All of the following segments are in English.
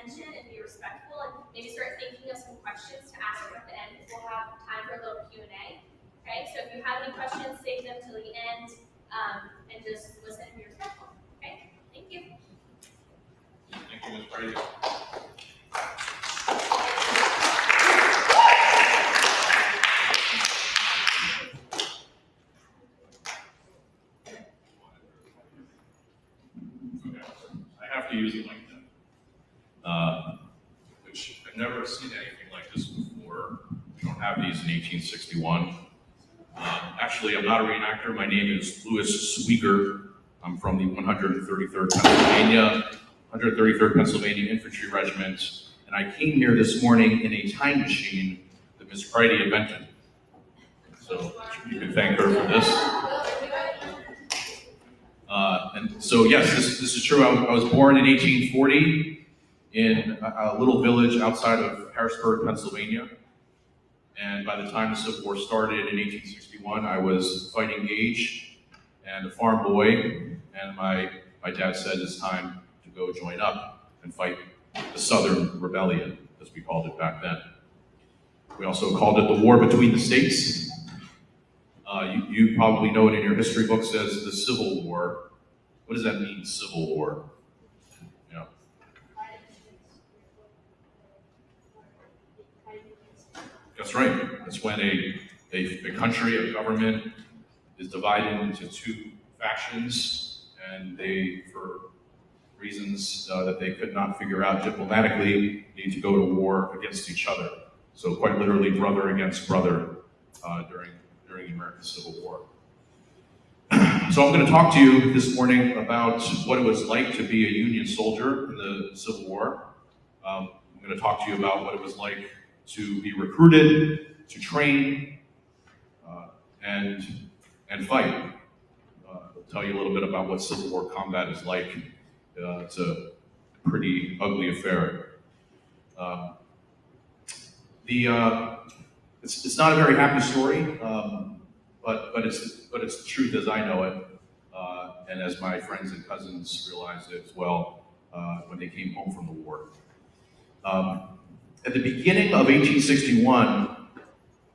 attention and be respectful, and maybe start thinking of some questions to ask at the end, because we'll have time for a little Q&A. Okay, so if you have any questions, save them till the end, and just listen and be respectful. Okay, thank you. Thank you, Ms. Brady. I have to use it like that, which I've never seen anything like this before. We don't have these in 1861. Actually, I'm not a reenactor. My name is Louis Sweeger. I'm from the 133rd Pennsylvania Infantry Regiment, and I came here this morning in a time machine that Ms. Pridey invented. So you can thank her for this. And so yes, this is true. I was born in 1840 in a little village outside of Harrisburg, Pennsylvania. And by the time the Civil War started in 1861, I was fighting age and a farm boy. And my dad said it's time to go join up and fight the Southern Rebellion, as we called it back then. We also called it the War Between the States. You probably know it in your history books as the Civil War. What does that mean, Civil War? You know. That's right. That's when a country, a government, is divided into two factions, and they, for reasons that they could not figure out diplomatically, need to go to war against each other. So quite literally, brother against brother during the American Civil War. So I'm going to talk to you this morning about what it was like to be a Union soldier in the Civil War. I'm going to talk to you about what it was like to be recruited, to train, and fight. I'll tell you a little bit about what Civil War combat is like. It's a pretty ugly affair. It's not a very happy story, but it's the truth as I know it, and as my friends and cousins realized it as well when they came home from the war. At the beginning of 1861,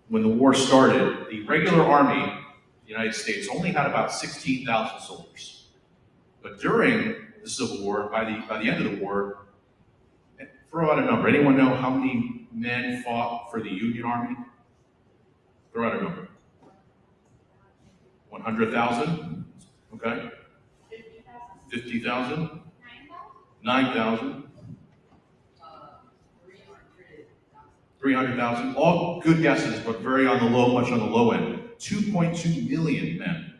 when the war started, the regular army of the United States only had about 16,000 soldiers. But during the Civil War, by the end of the war, throw out a number. Anyone know how many men fought for the Union Army? Throw out a number. 100,000? Okay. 50,000? 9,000? 300,000? All good guesses, but very much on the low end. 2.2 million men.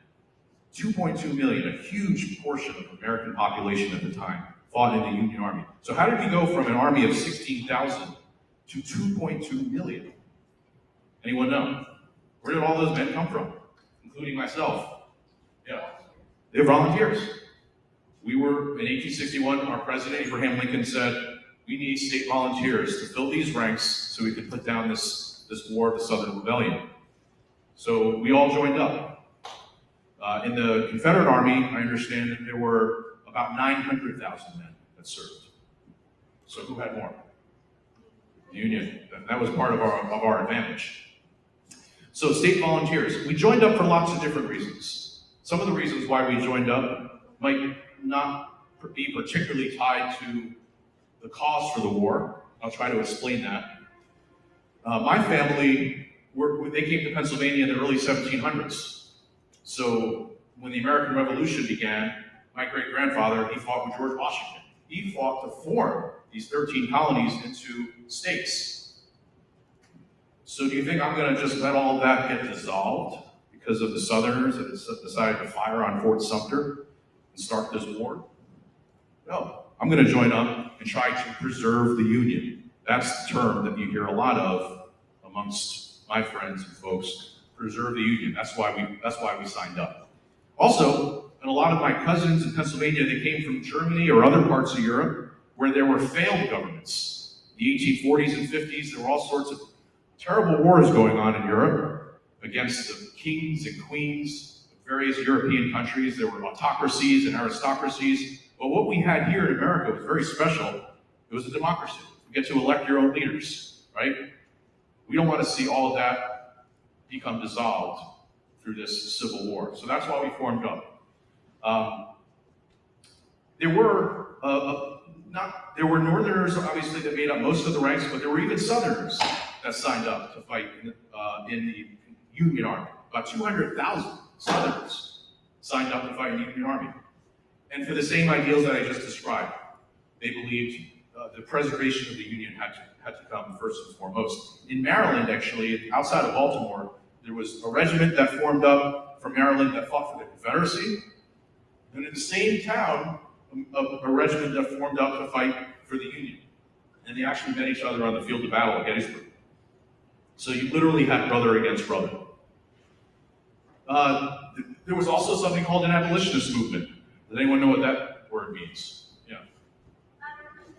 2.2 million, a huge portion of the American population at the time, fought in the Union Army. So how did we go from an army of 16,000 to 2.2 million? Anyone know? Where did all those men come from? Including myself. Yeah, they're volunteers. We were, in 1861, our president, Abraham Lincoln, said, we need state volunteers to fill these ranks so we could put down this war, the Southern Rebellion. So we all joined up. In the Confederate Army, I understand that there were about 900,000 men that served. So who had more? The Union. That was part of our advantage. So state volunteers. We joined up for lots of different reasons. Some of the reasons why we joined up might not be particularly tied to the cause for the war. I'll try to explain that. My family, they came to Pennsylvania in the early 1700s. So when the American Revolution began, my great-grandfather, he fought with George Washington. He fought to form these 13 colonies into states. So do you think I'm going to just let all of that get dissolved because of the Southerners that decided to fire on Fort Sumter and start this war? No, I'm going to join up and try to preserve the Union. That's the term that you hear a lot of amongst my friends and folks. Preserve the Union. That's why we signed up. Also, and a lot of my cousins in Pennsylvania, they came from Germany or other parts of Europe where there were failed governments. In the 1840s and 50s, there were all sorts of terrible wars going on in Europe against the kings and queens of various European countries. There were autocracies and aristocracies. But what we had here in America was very special. It was a democracy. You get to elect your own leaders, right? We don't want to see all of that become dissolved through this civil war. So that's why we formed up. There were Northerners, obviously, that made up most of the ranks, but there were even Southerners that signed up to fight in the Union Army. About 200,000 Southerners signed up to fight in the Union Army. And for the same ideals that I just described. They believed the preservation of the Union had to come first and foremost. In Maryland, actually, outside of Baltimore, there was a regiment that formed up from Maryland that fought for the Confederacy. And in the same town, a regiment that formed up to fight for the Union. And they actually met each other on the field of battle at Gettysburg. So you literally had brother against brother. There was also something called an abolitionist movement. Does anyone know what that word means? Yeah.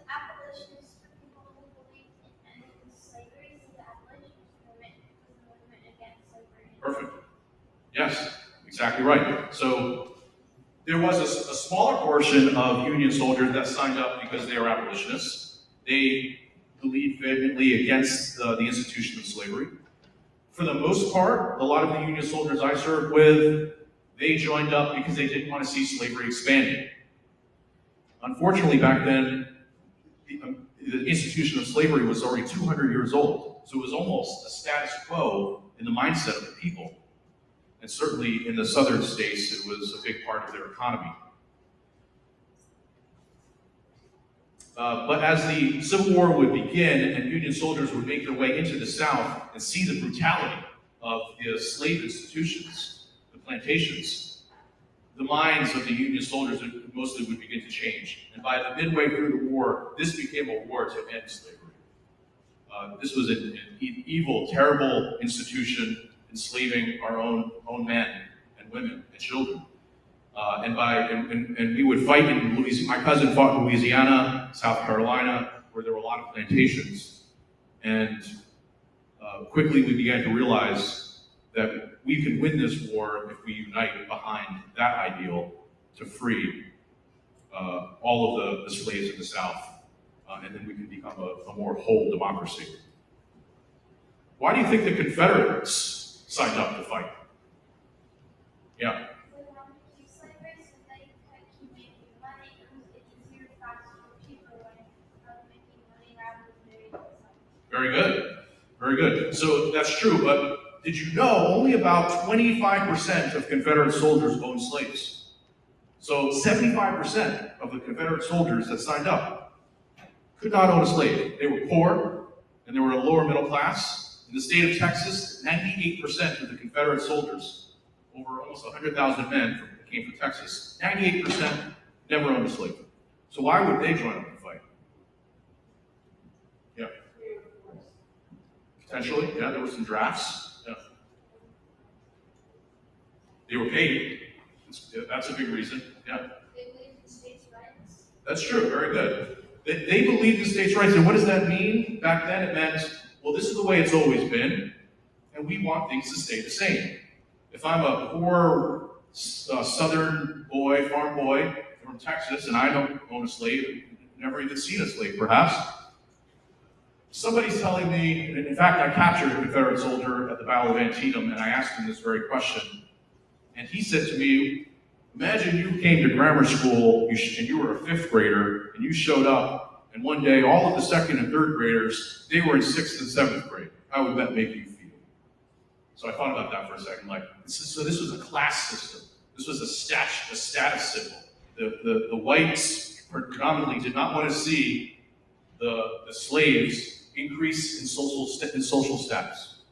Abolitionists for people who believed in ending slavery, so the abolitionist movement was a movement against slavery. Perfect. Yes, exactly right. So there was a smaller portion of Union soldiers that signed up because they were abolitionists. They believed vehemently against the institution of slavery. For the most part, a lot of the Union soldiers I served with, they joined up because they didn't want to see slavery expanding. Unfortunately, back then, the institution of slavery was already 200 years old. So it was almost a status quo in the mindset of the people. And certainly in the southern states, it was a big part of their economy. But as the Civil War would begin and Union soldiers would make their way into the South and see the brutality of the slave institutions, the plantations, the minds of the Union soldiers mostly would begin to change. And by the midway through the war, this became a war to end slavery. This was an evil, terrible institution enslaving our own men and women and children. And we would fight in Louisiana. My cousin fought in Louisiana, South Carolina, where there were a lot of plantations. And quickly we began to realize that we can win this war if we unite behind that ideal to free all of the slaves in the South. And then we can become a more whole democracy. Why do you think the Confederates signed up to fight? Yeah. Very good. Very good. So that's true, but did you know only about 25% of Confederate soldiers owned slaves? So 75% of the Confederate soldiers that signed up could not own a slave. They were poor, and they were a lower middle class. In the state of Texas, 98% of the Confederate soldiers, over almost 100,000 men that came from Texas, 98% never owned a slave. So why would they join up to fight? Yeah. Potentially, yeah, there were some drafts. Yeah. They were paid. That's a big reason. Yeah. They believed in states' rights. That's true, very good. They believed in states' rights, and what does that mean? Back then it meant, well, this is the way it's always been, and we want things to stay the same. If I'm a poor southern boy, farm boy from Texas, and I don't own a slave, never even seen a slave perhaps, somebody's telling me, and in fact I captured a Confederate soldier at the Battle of Antietam, and I asked him this very question, and he said to me, imagine you came to grammar school and you were a 5th grader and you showed up and one day all of the 2nd and 3rd graders, they were in 6th and 7th grade. How would that make you feel? So I thought about that for a second. Like, this was a class system. This was a status symbol. The whites predominantly did not want to see the slaves increase in social status.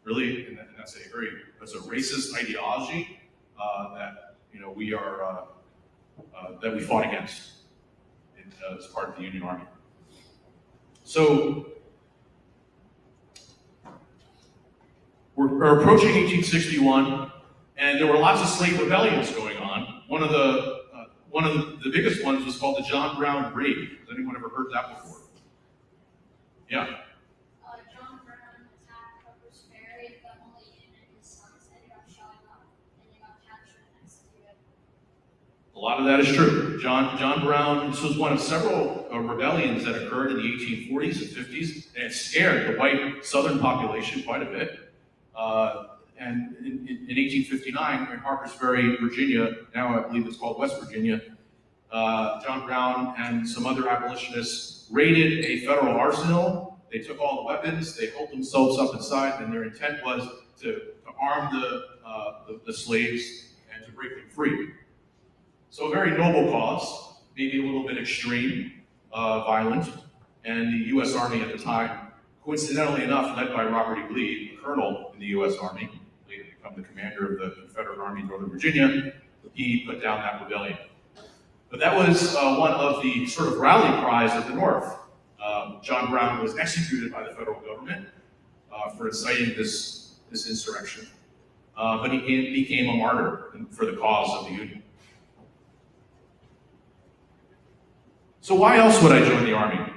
Really, and that's a racist ideology that we are that we fought against as part of the Union Army. So we're approaching 1861, and there were lots of slave rebellions going on. One of the biggest ones was called the John Brown Raid. Has anyone ever heard that before? Yeah. John Brown attacked Harper's Ferry, but only and his sons ended up showing up, and they got captured next to it. A lot of that is true. John Brown, this was one of several rebellions that occurred in the 1840s and 50s, and it scared the white southern population quite a bit. And in 1859, in Harpers Ferry, Virginia, now I believe it's called West Virginia, John Brown and some other abolitionists raided a federal arsenal. They took all the weapons, they holed themselves up inside, and their intent was to arm the slaves and to break them free. So a very noble cause, maybe a little bit extreme, violent, and the U.S. Army at the time, coincidentally enough, led by Robert E. Lee, a colonel in the U.S. Army, later become the commander of the Confederate Army in Northern Virginia, he put down that rebellion. But that was one of the sort of rally cries of the North. John Brown was executed by the federal government for inciting this insurrection, but he became a martyr for the cause of the Union. So why else would I join the Army?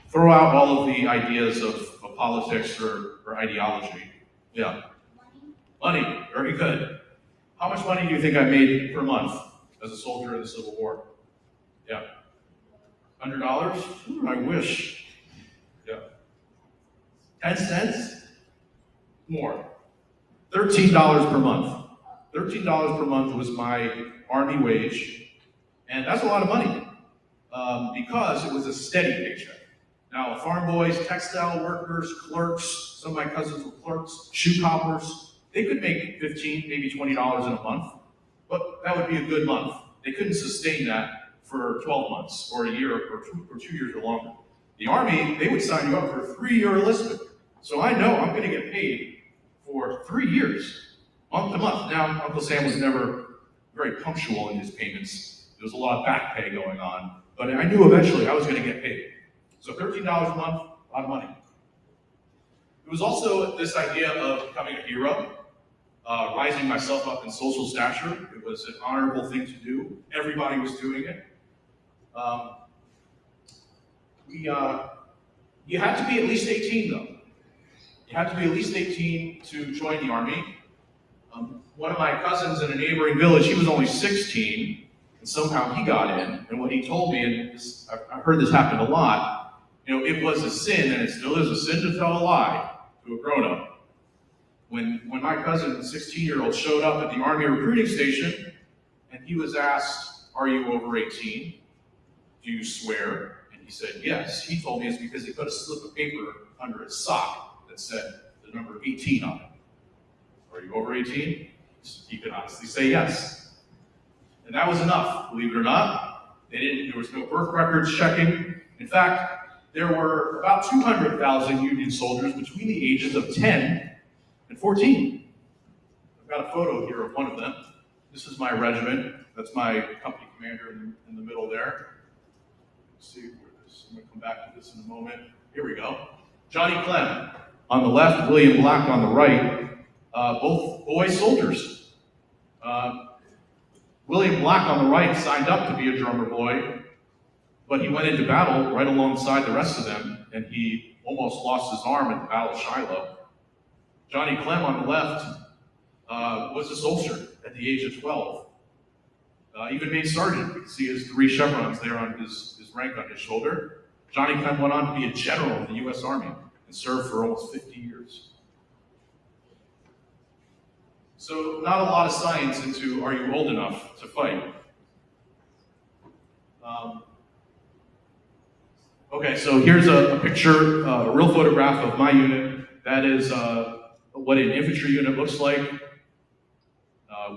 Throw out all of the ideas of politics or ideology. Yeah. Money, very good. How much money do you think I made per month as a soldier in the Civil War? Yeah. $100? Ooh, I wish. Yeah. 10 cents? More. $13 per month. $13 per month was my Army wage, and that's a lot of money because it was a steady paycheck. Now, farm boys, textile workers, clerks, some of my cousins were clerks, shoe coppers, they could make $15, maybe $20 in a month, but that would be a good month. They couldn't sustain that for 12 months or a year or 2 years or longer. The Army, they would sign you up for a 3-year enlistment. So I know I'm going to get paid for 3 years, month to month. Now, Uncle Sam was never very punctual in his payments. There was a lot of back pay going on, but I knew eventually I was going to get paid. So $13 a month, a lot of money. It was also this idea of becoming a hero, rising myself up in social stature. It was an honorable thing to do. Everybody was doing it. You had to be at least 18, though. You had to be at least 18 to join the Army. One of my cousins in a neighboring village, he was only 16, and somehow he got in. And what he told me, and this, I've heard this happen a lot, it was a sin, and it still is a sin to tell a lie to a grown-up. When my cousin, 16-year-old, showed up at the Army recruiting station, and he was asked, "Are you over 18? Do you swear?" And he said, "Yes." He told me it's because he put a slip of paper under his sock that said the number 18 on it. "Are you over 18? He could honestly say yes. And that was enough, believe it or not. There was no birth records checking. In fact, there were about 200,000 Union soldiers between the ages of 10 and 14. I've got a photo here of one of them. This is my regiment. That's my company commander in the middle there. Let's see where this, I'm going to come back to this in a moment. Here we go. Johnny Clem on the left, William Black on the right, both boy soldiers. William Black on the right signed up to be a drummer boy, but he went into battle right alongside the rest of them, and he almost lost his arm at the Battle of Shiloh. Johnny Clem on the left was a soldier at the age of 12. Even made sergeant. You can see his 3 chevrons there on his rank on his shoulder. Johnny Clem went on to be a general in the U.S. Army and served for almost 50 years. So not a lot of science into are you old enough to fight. Okay, so here's a picture, a real photograph of my unit. That is what an infantry unit looks like,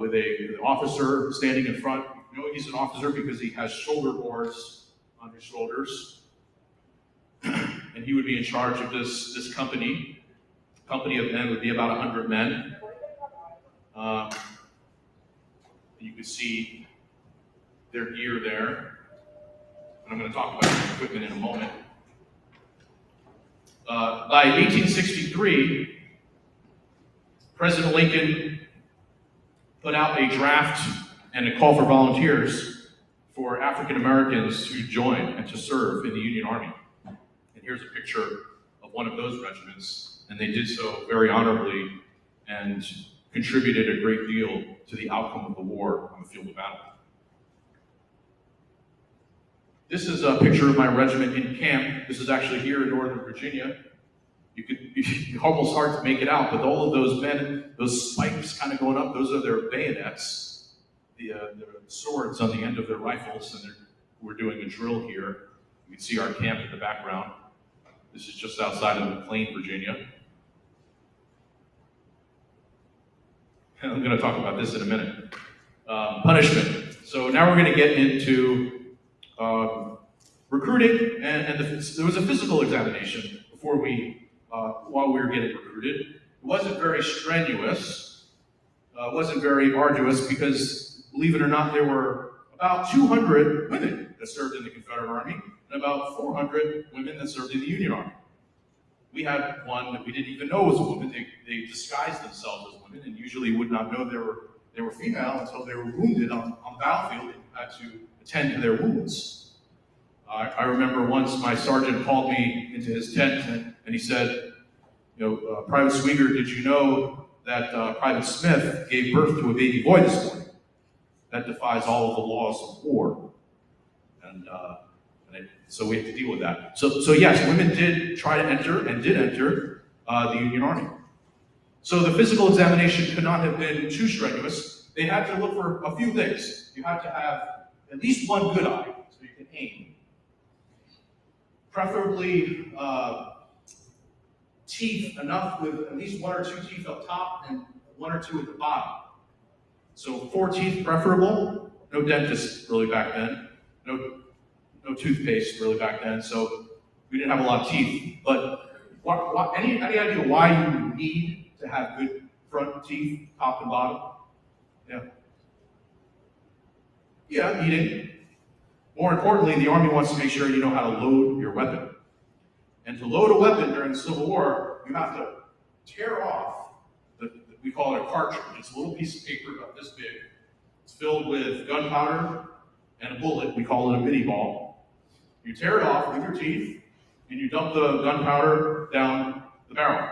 with an officer standing in front. You know he's an officer because he has shoulder bores on his shoulders. And he would be in charge of this company. A company of men would be about 100 men. You can see their gear there. And I'm going to talk about the equipment in a moment. By 1863, President Lincoln put out a draft and a call for volunteers for African Americans to join and to serve in the Union Army. And here's a picture of one of those regiments, and they did so very honorably and contributed a great deal to the outcome of the war on the field of battle. This is a picture of my regiment in camp. This is actually here in Northern Virginia. It's almost hard to make it out, but all of those men, those spikes kind of going up, those are their bayonets, the swords on the end of their rifles, and we're doing a drill here. You can see our camp in the background. This is just outside of McLean, Virginia. And I'm going to talk about this in a minute. Punishment. So now we're going to get into recruiting, and there was a physical examination before while we were getting recruited. It wasn't very strenuous, wasn't very arduous, because believe it or not, there were about 200 women that served in the Confederate Army, and about 400 women that served in the Union Army. We had one that we didn't even know was a woman. They disguised themselves as women, and usually would not know they were female until they were wounded on the battlefield and had to attend to their wounds. I remember once my sergeant called me into his tent and he said, Private Swigert, did you know that Private Smith gave birth to a baby boy this morning? That defies all of the laws of war. So we have to deal with that. So yes, women did try to enter and did enter the Union Army. So the physical examination could not have been too strenuous. They had to look for a few things. You had to have at least one good eye, so you can aim. Preferably teeth, enough with at least 1 or 2 teeth up top and 1 or 2 at the bottom. So 4 teeth preferable. No dentist really back then. No toothpaste really back then, so we didn't have a lot of teeth. But any idea why you would need to have good front teeth, top and bottom? Yeah, eating. More importantly, the Army wants to make sure you know how to load your weapon. And to load a weapon during the Civil War, you have to tear off, we call it a cartridge. It's a little piece of paper about this big. It's filled with gunpowder and a bullet. We call it a mini ball. You tear it off with your teeth, and you dump the gunpowder down the barrel.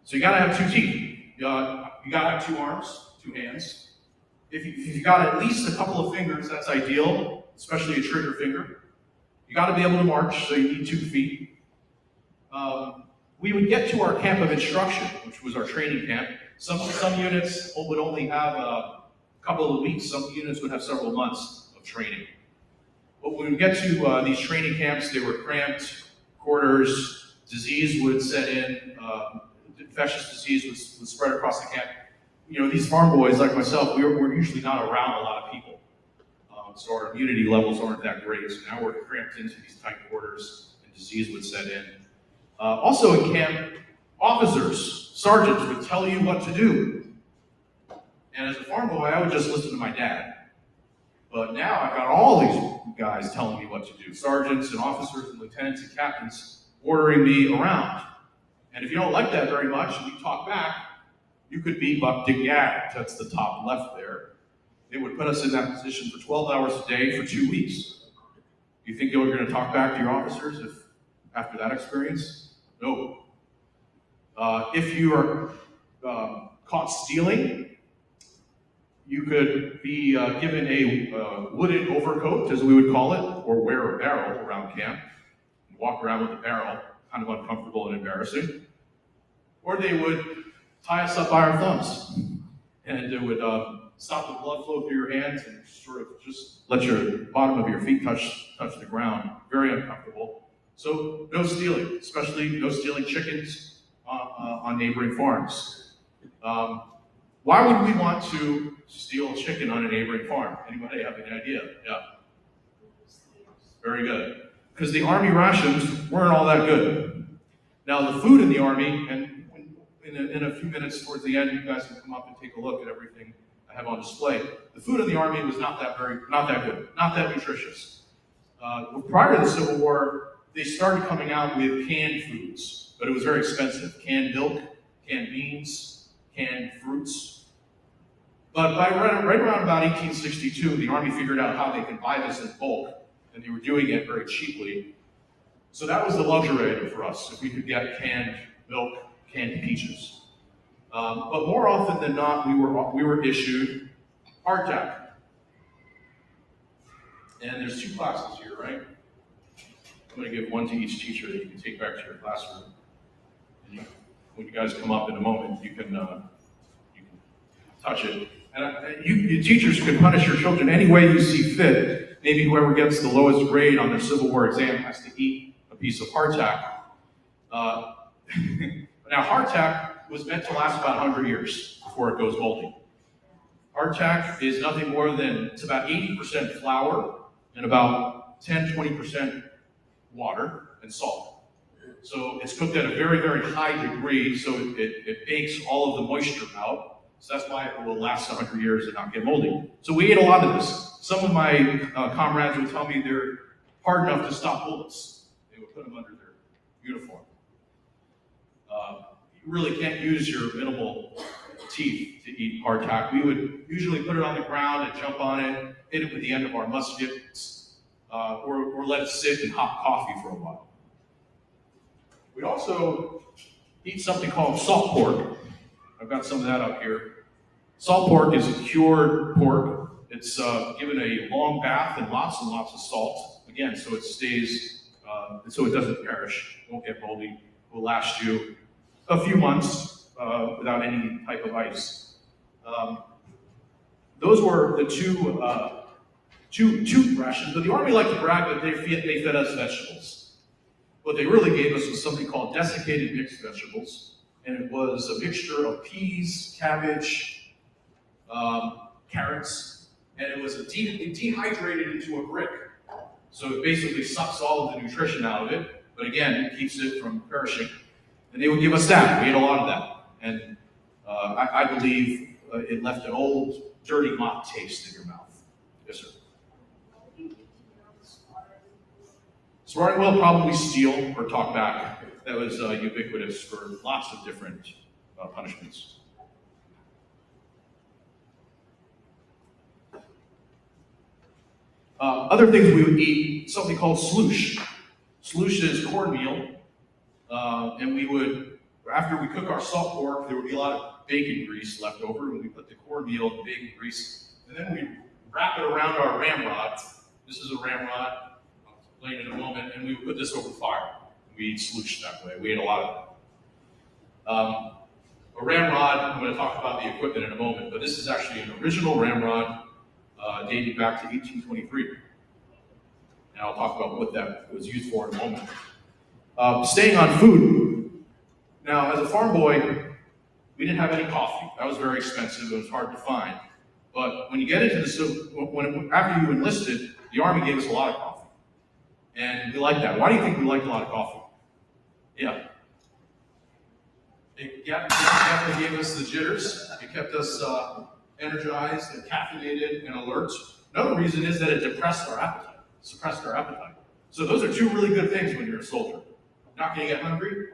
So you gotta have 2 teeth. You gotta have 2 arms, 2 hands. If you got at least a couple of fingers, that's ideal, especially a trigger finger. You gotta be able to march, so you need 2 feet. We would get to our camp of instruction, which was our training camp. Some units would only have a couple of weeks, some units would have several months of training. But when we get to these training camps, they were cramped quarters, disease would set in, infectious disease would spread across the camp. These farm boys like myself, we're usually not around a lot of people. So our immunity levels aren't that great. So now we're cramped into these tight quarters and disease would set in. Also in camp, officers, sergeants would tell you what to do. And as a farm boy, I would just listen to my dad. But now I've got all these guys telling me what to do. Sergeants and officers and lieutenants and captains ordering me around. And if you don't like that very much and you talk back, you could be bucked and gagged. That's the top left there. They would put us in that position for 12 hours a day for 2 weeks. Do you think you're going to talk back to your officers after that experience? No. If you are caught stealing, you could be given a wooden overcoat, as we would call it, or wear a barrel around camp, and walk around with a barrel, kind of uncomfortable and embarrassing. Or they would tie us up by our thumbs, and it would stop the blood flow through your hands and sort of just let your bottom of your feet touch the ground. Very uncomfortable. So no stealing, especially no stealing chickens on neighboring farms. Why would we want to steal chicken on a neighboring farm? Anybody have any idea? Yeah. Very good. Because the Army rations weren't all that good. Now the food in the Army, and in a few minutes towards the end, you guys can come up and take a look at everything I have on display. The food in the Army was not that good, not that nutritious. Prior to the Civil War, they started coming out with canned foods, but it was very expensive. Canned milk, canned beans, canned fruits. But by right around about 1862, the Army figured out how they could buy this in bulk, and they were doing it very cheaply. So that was the luxury item for us, if we could get canned milk, canned peaches. But more often than not, we were issued hardtack. And there's 2 classes here, right? I'm going to give one to each teacher that you can take back to your classroom. And when you guys come up in a moment, you can touch it. And you teachers can punish your children any way you see fit. Maybe whoever gets the lowest grade on their Civil War exam has to eat a piece of hardtack. Now, hardtack was meant to last about 100 years before it goes moldy. Hardtack is nothing more than, it's about 80% flour and about 10-20% water and salt. So it's cooked at a very, very high degree, so it bakes all of the moisture out. So that's why it will last 100 years and not get moldy. So we ate a lot of this. Some of my comrades would tell me they're hard enough to stop bullets. They would put them under their uniform. You really can't use your minimal teeth to eat hardtack. We would usually put it on the ground and jump on it, hit it with the end of our muskets, or let it sit in hot coffee for a while. We'd also eat something called salt pork. I've got some of that up here. Salt pork is a cured pork. It's given a long bath and lots of salt. Again, so it stays, so it doesn't perish, won't get moldy, will last you a few months without any type of ice. Those were the two rations, but the Army liked to brag that they fed us vegetables. What they really gave us was something called desiccated mixed vegetables, and it was a mixture of peas, cabbage, carrots, and it was dehydrated into a brick. So it basically sucks all of the nutrition out of it, but again, it keeps it from perishing. And they would give us that. We ate a lot of that. And I believe it left an old, dirty mop taste in your mouth. Yes, sir. Swearing will probably steal or talk back. That was ubiquitous for lots of different punishments. Other things we would eat, something called sloosh. Sloosh is cornmeal. And we would, after we cook our salt pork, there would be a lot of bacon grease left over, and we put the cornmeal and bacon grease, and then we wrap it around our ramrod. This is a ramrod, I'll explain in a moment, and we would put this over fire. We eat sloosh that way. We ate a lot of it. A ramrod, I'm going to talk about the equipment in a moment, but this is actually an original ramrod dating back to 1823. And I'll talk about what that was used for in a moment. Staying on food. Now, as a farm boy, we didn't have any coffee. That was very expensive. It was hard to find. But when you get into after you enlisted, the Army gave us a lot of coffee. And we liked that. Why do you think we liked a lot of coffee? Yeah. It definitely gave us the jitters. It kept us energized and caffeinated and alert. Another reason is that it suppressed our appetite. So those are 2 really good things when you're a soldier. You're not going to get hungry,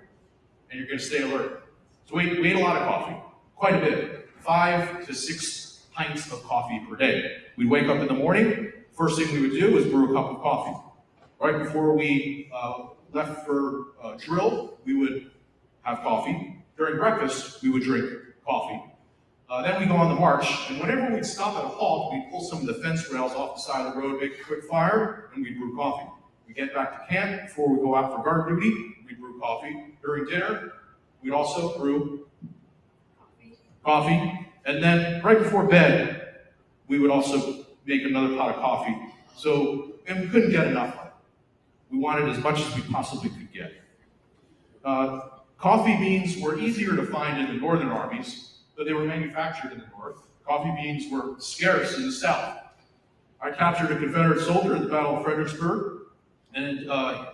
and you're going to stay alert. So we ate a lot of coffee, quite a bit, 5 to 6 pints of coffee per day. We'd wake up in the morning, first thing we would do was brew a cup of coffee. Right before we left for drill, we would have coffee. During breakfast, we would drink coffee. Then we go on the march, and whenever we'd stop at a halt, we'd pull some of the fence rails off the side of the road, make a quick fire, and we'd brew coffee. We get back to camp, before we go out for guard duty, we'd brew coffee. During dinner, we'd also brew coffee. And then right before bed, we would also make another pot of coffee. So, and we couldn't get enough of it. We wanted as much as we possibly could get. Coffee beans were easier to find in the northern armies, but they were manufactured in the north. Coffee beans were scarce in the south. I captured a Confederate soldier at the Battle of Fredericksburg, and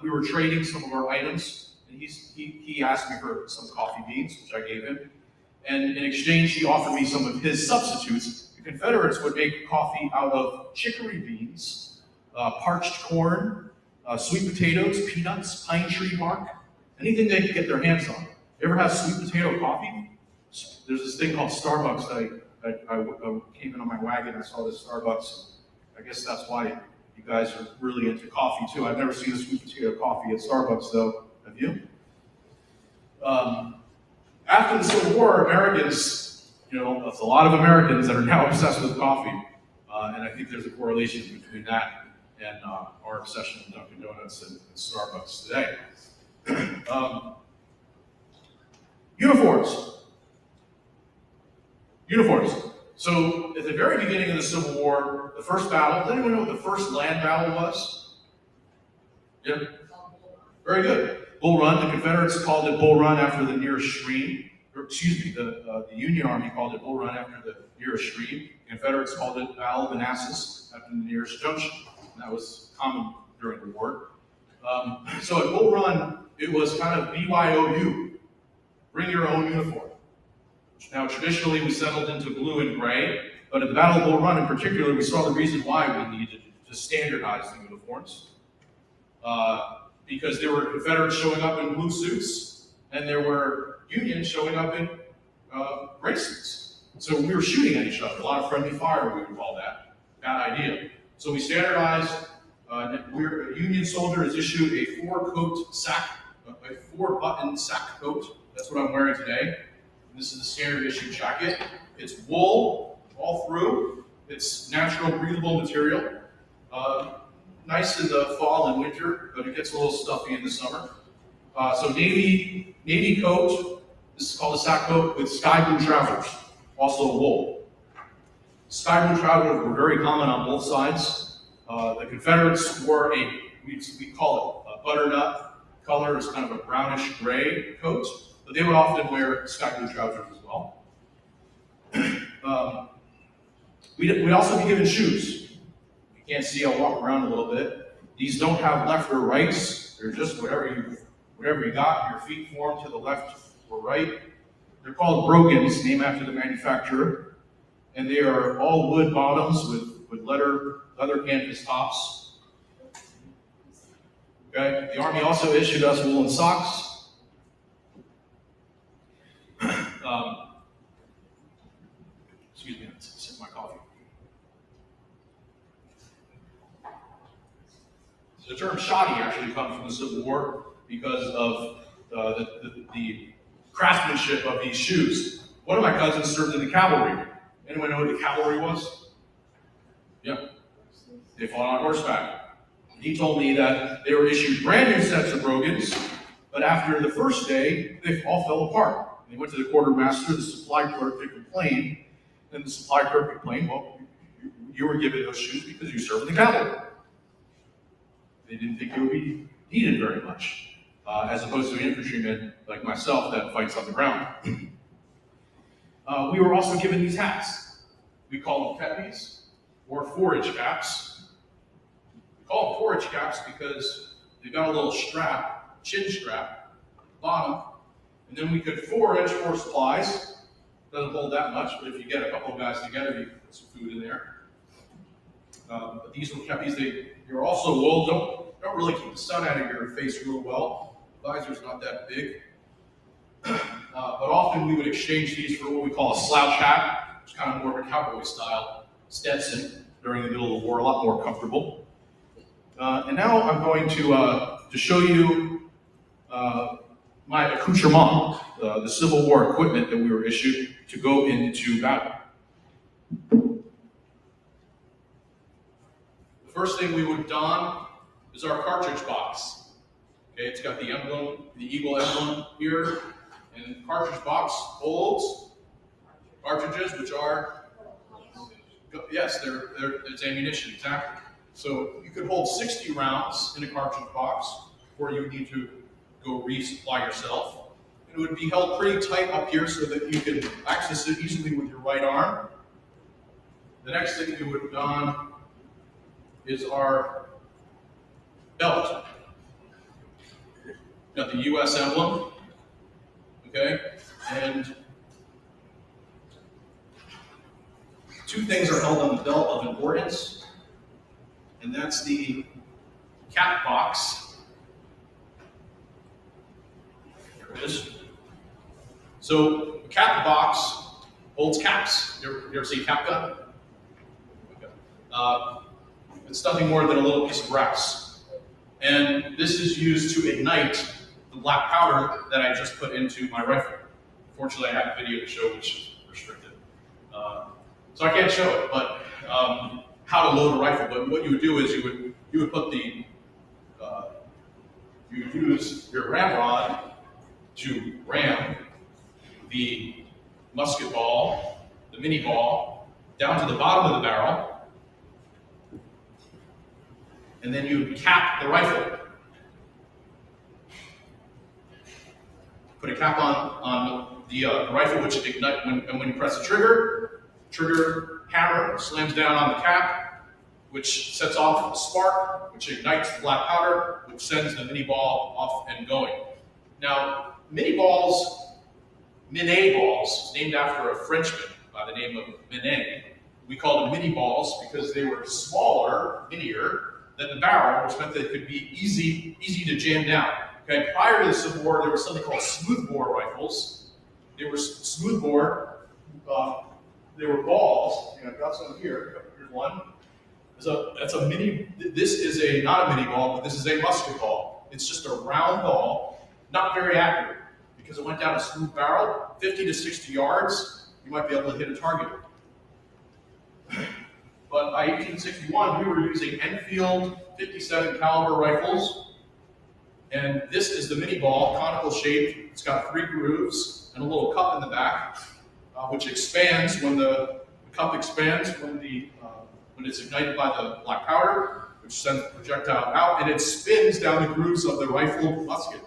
we were trading some of our items, and he asked me for some coffee beans, which I gave him, and in exchange he offered me some of his substitutes. The Confederates would make coffee out of chicory beans, parched corn, sweet potatoes, peanuts, pine tree bark, anything they could get their hands on. You ever have sweet potato coffee? There's this thing called Starbucks that I came in on my wagon, I saw this Starbucks. I guess that's why you guys are really into coffee too. I've never seen a sweet potato coffee at Starbucks though, have you? After the Civil War, Americans, there's a lot of Americans that are now obsessed with coffee. And I think there's a correlation between that and our obsession with Dunkin' Donuts and Starbucks today. Uniforms. Uniforms. So at the very beginning of the Civil War, the first battle, does anyone know what the first land battle was? Yeah? Very good. Bull Run. The Confederates called it Bull Run after the nearest stream. Or, excuse me, the Union Army called it Bull Run after the nearest stream. The Confederates called it Battle of Manassas after the nearest junction. And that was common during the war. So at Bull Run, it was kind of BYOU. Bring your own uniform. Now, traditionally, we settled into blue and gray, but at the Battle of Bull Run in particular, we saw the reason why we needed to standardize the uniforms. Because there were Confederates showing up in blue suits, and there were Unions showing up in gray suits. So we were shooting at each other. A lot of friendly fire, we would call that. Bad idea. So we standardized. A Union soldier is issued a four-button sack coat. That's what I'm wearing today. This is the standard issue jacket. It's wool all through. It's natural, breathable material. Nice in the fall and winter, but it gets a little stuffy in the summer. So navy coat. This is called a sack coat with sky blue trousers, also wool. Sky blue trousers were very common on both sides. The Confederates wore we call it a butternut color. It's kind of a brownish gray coat. But they would often wear sky blue trousers as well. We'd also be given shoes. You can't see, I'll walk around a little bit. These don't have left or rights. They're just whatever you got. Your feet form to the left or right. They're called brogans, named after the manufacturer. And they are all wood bottoms with leather canvas tops. Okay. The Army also issued us woolen socks. Excuse me, let's sip my coffee. So the term shoddy actually comes from the Civil War because of the craftsmanship of these shoes. One of my cousins served in the cavalry. Anyone know what the cavalry was? Yeah. They fought on horseback. He told me that they were issued brand new sets of brogans, but after the first day, they all fell apart. They went to the quartermaster, the supply clerk, to complain, and the supply clerk complained, well, you were given those shoes because you served in the cavalry. They didn't think they would be needed very much, as opposed to an infantryman like myself that fights on the ground. We were also given these hats. We call them kepis, or forage caps. We call them forage caps because they've got a little strap, chin strap, at the bottom, and then we could forage for supplies. Doesn't hold that much, but if you get a couple of guys together, you can put some food in there. But these little kepis, they're also wool. Don't really keep the sun out of your face real well. The visor's not that big. But often we would exchange these for what we call a slouch hat, which is kind of more of a cowboy style Stetson during the middle of the war, a lot more comfortable. And now I'm going to show you my accoutrement, the Civil War equipment that we were issued to go into battle. The first thing we would don is our cartridge box. Okay, it's got the emblem, the eagle emblem here, and the cartridge box holds cartridges, which are, yes, it's ammunition, exactly. So you could hold 60 rounds in a cartridge box, or you need to go resupply yourself. It would be held pretty tight up here so that you can access it easily with your right arm. The next thing you would don is our belt. Got the US emblem, okay? And two things are held on the belt of importance, and that's the cap box. There it is. So the cap box holds caps. You ever see a cap gun? Okay. It's nothing more than a little piece of brass. And this is used to ignite the black powder that I just put into my rifle. Fortunately, I have a video to show which is restricted. So I can't show it, but how to load a rifle. But what you would do is you you would put you would use your ramrod to ram the musket ball, the mini ball, down to the bottom of the barrel, and then you would cap the rifle. Put a cap on the rifle, which ignite when you press the trigger hammer slams down on the cap, which sets off a spark, which ignites the black powder, which sends the mini ball off and going. Now, mini balls, Minet balls, named after a Frenchman by the name of Minet. We called them mini balls because they were smaller, minier, than the barrel, which meant that it could be easy to jam down. Okay, prior to the Civil War, there was something called smoothbore rifles. They were smoothbore. They were balls. I've got some here. Here's one. That's a mini. This is not a mini ball, but this is a musket ball. It's just a round ball, not very accurate because it went down a smooth barrel, 50 to 60 yards. You might be able to hit a target. But by 1861, we were using Enfield 57 caliber rifles. And this is the mini ball, conical shaped. It's got 3 grooves and a little cup in the back, which expands when the cup expands when it's ignited by the black powder, which sends the projectile out, and it spins down the grooves of the rifle musket.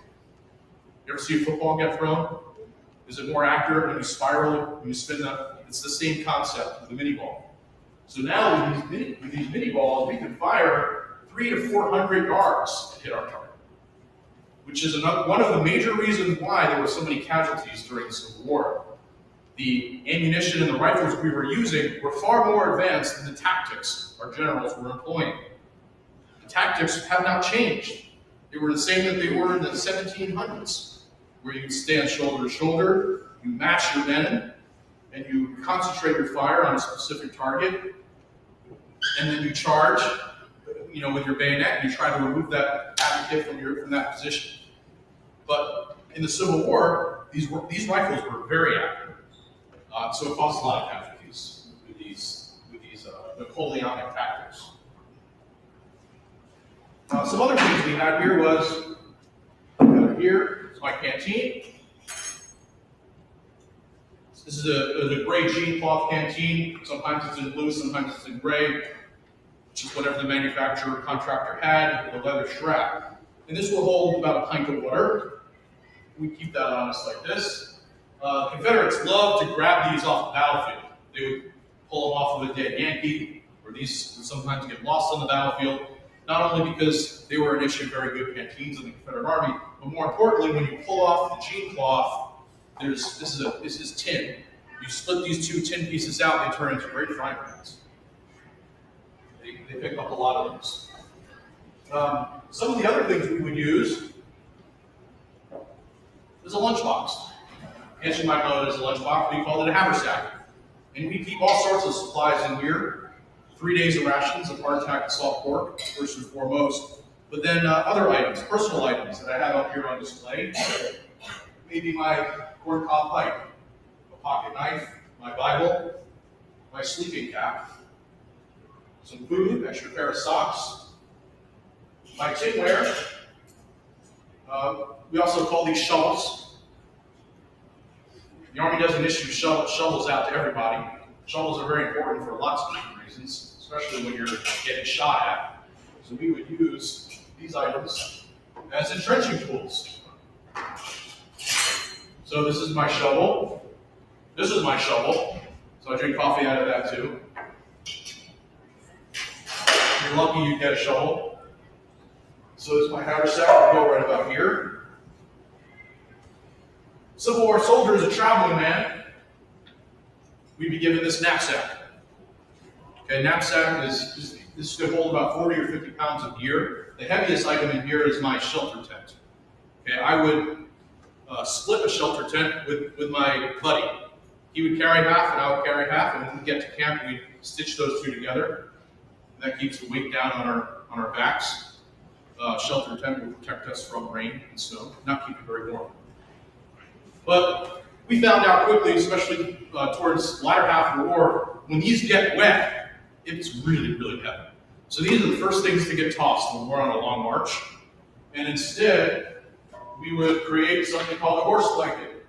You ever see a football get thrown? Is it more accurate when you spiral, when you spin that? It's the same concept with the mini ball. So now with these mini balls, we can fire 300 to 400 yards to hit our target, which is one of the major reasons why there were so many casualties during the Civil War. The ammunition and the rifles we were using were far more advanced than the tactics our generals were employing. The tactics have not changed. They were the same that they were in the 1700s, where you stand shoulder to shoulder, you match your men, and you concentrate your fire on a specific target, and then you charge, with your bayonet, and you try to remove that advocate from that position. But in the Civil War, these rifles were very accurate, so it caused a lot of casualties with these Napoleonic tactics. Some other things we had here was here is my canteen. This is a gray jean cloth canteen. Sometimes it's in blue, sometimes it's in gray. Just whatever the manufacturer or contractor had, with a leather strap. And this will hold about a pint of water. We keep that on us like this. Confederates loved to grab these off the battlefield. They would pull them off of a dead Yankee, or these would sometimes get lost on the battlefield, not only because they were an issue of very good canteens in the Confederate Army, but more importantly, when you pull off the jean cloth, this is tin. You split these 2 tin pieces out, they turn into great frying pans. They pick up a lot of those. Some of the other things we would use is a lunchbox. As you might know it as a lunchbox, we call it a haversack. And we keep all sorts of supplies in here. 3 days of rations of hardtack and salt pork, first and foremost. But then other items, personal items that I have up here on display. Maybe my corncob pipe, a pocket knife, my Bible, my sleeping cap, some food, extra pair of socks, my tinware. We also call these shovels. The Army doesn't issue shovels out to everybody. Shovels are very important for lots of different reasons, especially when you're getting shot at. So we would use these items as entrenching tools. So this is my shovel. This is my shovel. So I drink coffee out of that too. If you're lucky, you get a shovel. So this is my haversack. I'll go right about here. Civil War soldier is a traveling man. We'd be given this knapsack. Okay, knapsack this could hold about 40 or 50 pounds of gear. The heaviest item in here is my shelter tent. Okay, I would split a shelter tent with my buddy. He would carry half and I would carry half, and when we get to camp, we'd stitch those 2 together. And that keeps the weight down on our backs. Shelter tent will protect us from rain and snow, not keep it very warm. But we found out quickly, especially towards the latter half of the war, when these get wet, it's really, really heavy. So these are the first things to get tossed when we're on a long march. And instead, we would create something called a horse blanket,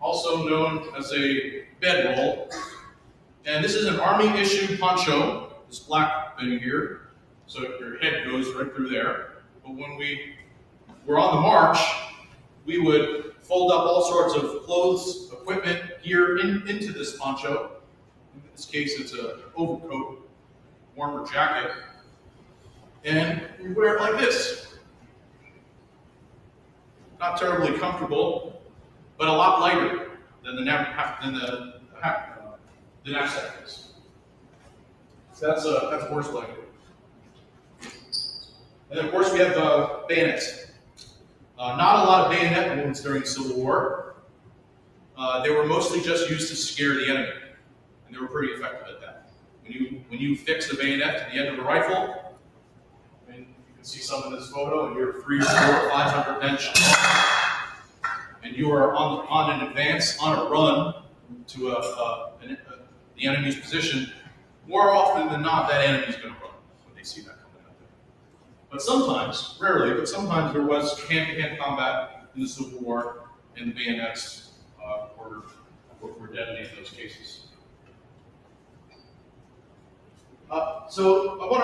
also known as a bedroll. And this is an Army-issued poncho, this black thing here. So your head goes right through there. But when we were on the march, we would fold up all sorts of clothes, equipment, gear into this poncho. In this case, it's an overcoat, warmer jacket. And we wear it like this. Not terribly comfortable, but a lot lighter than the knapsack is. So that's a horse blanket. And then of course we have bayonets. Not a lot of bayonet wounds during the Civil War. They were mostly just used to scare the enemy, and they were pretty effective at that. When you fix the bayonet to the end of a rifle, and you can see some in this photo, and you're 300, 400, 500 bench, and you are on an advance, on a run to the enemy's position, more often than not, that enemy's going to run when they see that coming out there. But sometimes, rarely, but sometimes there was hand-to-hand combat in the Civil War, and the bayonets were deadly in those cases. So I want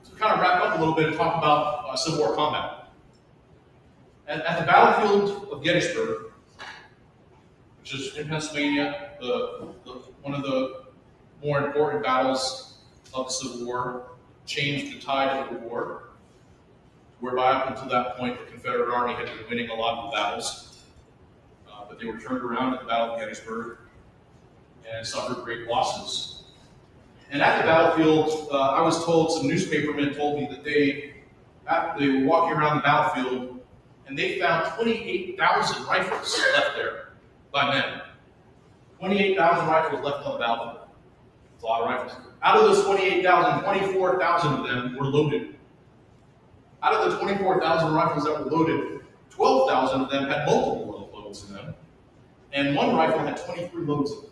to kind of wrap up a little bit and talk about Civil War combat. At the battlefield of Gettysburg, which is in Pennsylvania, one of the more important battles of the Civil War, changed the tide of the war, whereby up until that point the Confederate Army had been winning a lot of the battles, but they were turned around at the Battle of Gettysburg and suffered great losses. And at the battlefield, I was told, some newspapermen told me that they were walking around the battlefield and they found 28,000 rifles left there by men. 28,000 rifles left on the battlefield. It's a lot of rifles. Out of those 28,000, 24,000 of them were loaded. Out of the 24,000 rifles that were loaded, 12,000 of them had multiple loads in them, and one rifle had 23 loads in it.